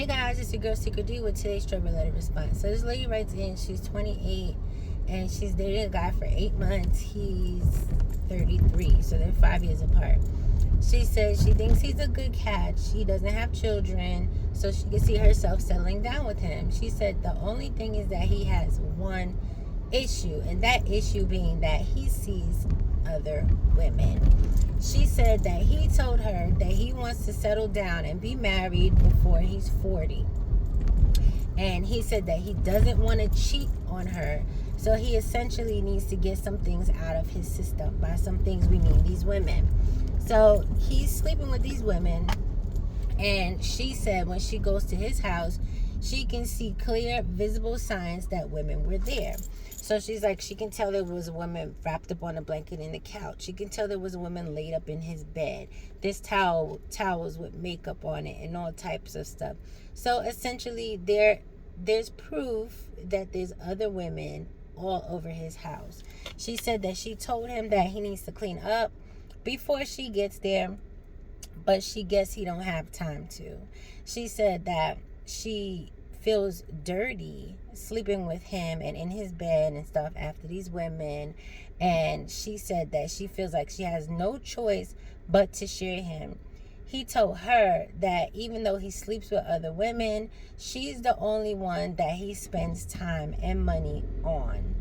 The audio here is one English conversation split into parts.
Hey guys, it's your girl SeekretD with today's Strawberry Letter Response. So this lady writes in, she's 28 and she's dating a guy for 8 months. He's 33, so they're 5 years apart. She says she thinks he's a good catch. He doesn't have children, so she can see herself settling down with him. She said the only thing is that he has one issue, and that issue being that he sees other women. She said that he told her that he wants to settle down and be married before he's 40. And he said that he doesn't want to cheat on her. So he essentially needs to get some things out of his system. By some things, we mean these women. So he's sleeping with these women. And she said when she goes to his house, she can see clear, visible signs that women were there. So she's like, she can tell there was a woman wrapped up on a blanket in the couch. She can tell there was a woman laid up in his bed. There's towels with makeup on it and all types of stuff. So essentially, there's proof that there's other women all over his house. She said that she told him that he needs to clean up before she gets there, but she guess he don't have time to. She said that she feels dirty sleeping with him and in his bed and stuff after these women, and she said that she feels like she has no choice but to share him. He told her that even though he sleeps with other women, she's the only one that he spends time and money on.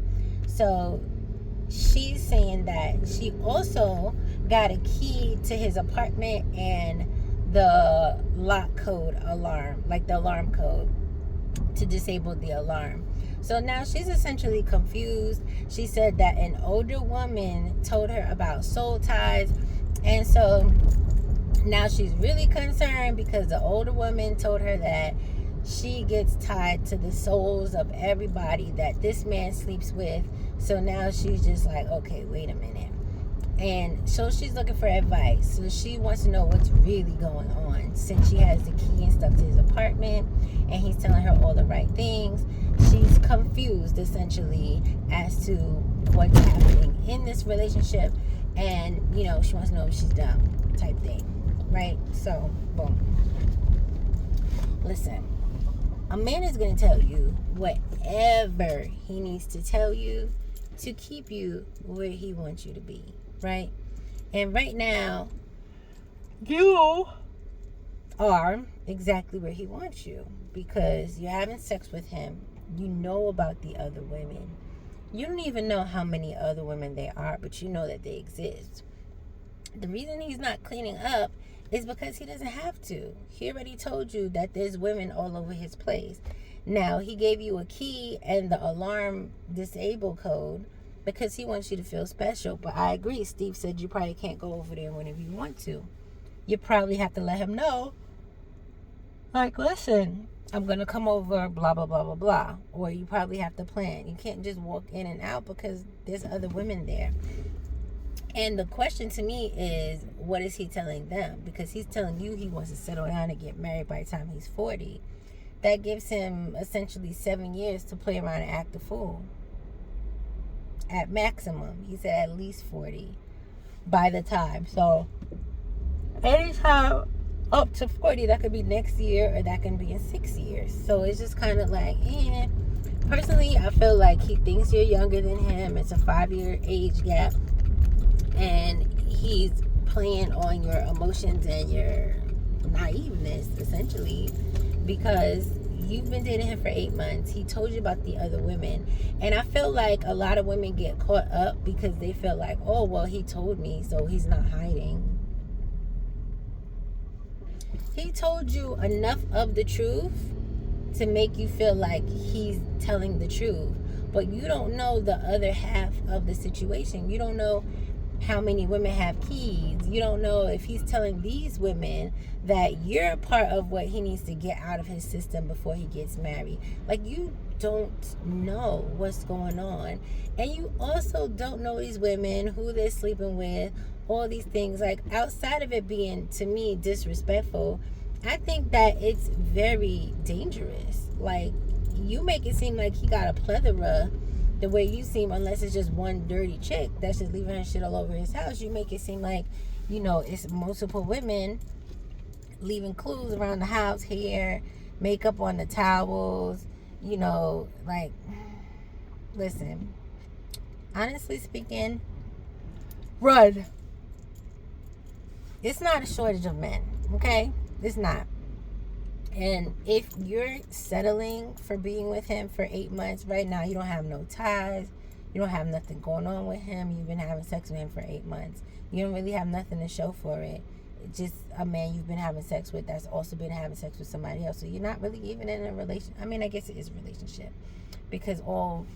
So she's saying that she also got a key to his apartment and the lock code alarm, like the alarm code, to disable the alarm. So now she's essentially confused. She said that an older woman told her about soul ties, and so now she's really concerned because the older woman told her that she gets tied to the souls of everybody that this man sleeps with. So now she's just like, okay, wait a minute. And so she's looking for advice. So she wants to know what's really going on, since she has the key and stuff to his apartment and he's telling her all the right things. She's confused essentially as to what's happening in this relationship, and she wants to know if she's dumb type thing, right? So boom. Listen, a man is going to tell you whatever he needs to tell you to keep you where he wants you to be, right? And right now, you are exactly where he wants you, because you're having sex with him. You know about the other women. You don't even know how many other women there are, but you know that they exist. The reason he's not cleaning up is because he doesn't have to. He already told you that there's women all over his place. Now, he gave you a key and the alarm disable code because he wants you to feel special. But I agree, Steve said you probably can't go over there whenever you want to. You probably have to let him know, like, listen, I'm going to come over, blah, blah, blah, blah, blah. Or you probably have to plan. You can't just walk in and out because there's other women there. And the question to me is, what is he telling them? Because he's telling you he wants to settle down and get married by the time he's 40. That gives him essentially 7 years to play around and act a fool. At maximum. He said at least 40 by the time. So anytime up to 40, that could be next year or that can be in 6 years. So it's just kind of like, personally, I feel like he thinks you're younger than him. It's a 5-year age gap. And he's playing on your emotions and your naiveness, essentially, because you've been dating him for 8 months. He told you about the other women. And I feel like a lot of women get caught up because they feel like, oh, well, he told me, so he's not hiding. He told you enough of the truth to make you feel like he's telling the truth. But you don't know the other half of the situation. You don't know how many women have keys. You don't know if he's telling these women that you're part of what he needs to get out of his system before he gets married. Like, you don't know what's going on. And you also don't know these women, who they're sleeping with, all these things. Like, outside of it being, to me, disrespectful, I think that it's very dangerous. Like, you make it seem like he got a plethora the way you seem, unless it's just one dirty chick that's just leaving her shit all over his house. You make it seem like, it's multiple women leaving clues around the house, hair, makeup on the towels, you know, like, listen, honestly speaking, run. It's not a shortage of men, okay? It's not. And if you're settling for being with him for 8 months right now, you don't have no ties, you don't have nothing going on with him, you've been having sex with him for 8 months, you don't really have nothing to show for it. It's just a man you've been having sex with that's also been having sex with somebody else. So you're not really even in a relation. I mean, I guess it is a relationship, because all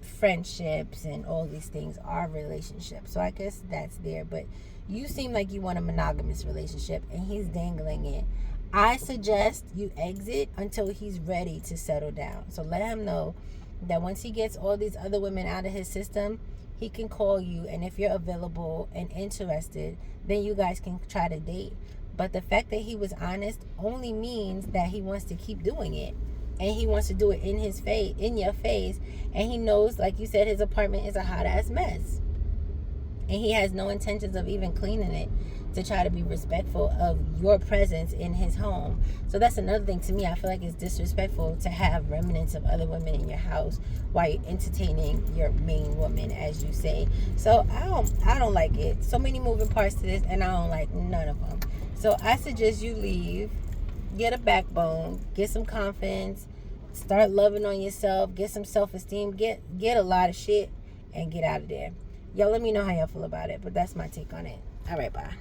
friendships and all these things are relationships. So I guess that's there. But you seem like you want a monogamous relationship, and he's dangling it. I suggest you exit until he's ready to settle down. So let him know that once he gets all these other women out of his system, he can call you, and if you're available and interested, then you guys can try to date. But the fact that he was honest only means that he wants to keep doing it, and he wants to do it in his face, in your face, and he knows, like you said, his apartment is a hot ass mess, and he has no intentions of even cleaning it to try to be respectful of your presence in his home. So that's another thing to me. I feel like it's disrespectful to have remnants of other women in your house while you're entertaining your main woman, as you say. So I don't like it. So many moving parts to this, and I don't like none of them. So I suggest you leave, get a backbone, get some confidence, start loving on yourself, get some self-esteem, get a lot of shit, and get out of there. Y'all let me know how y'all feel about it, but that's my take on it. All right, bye.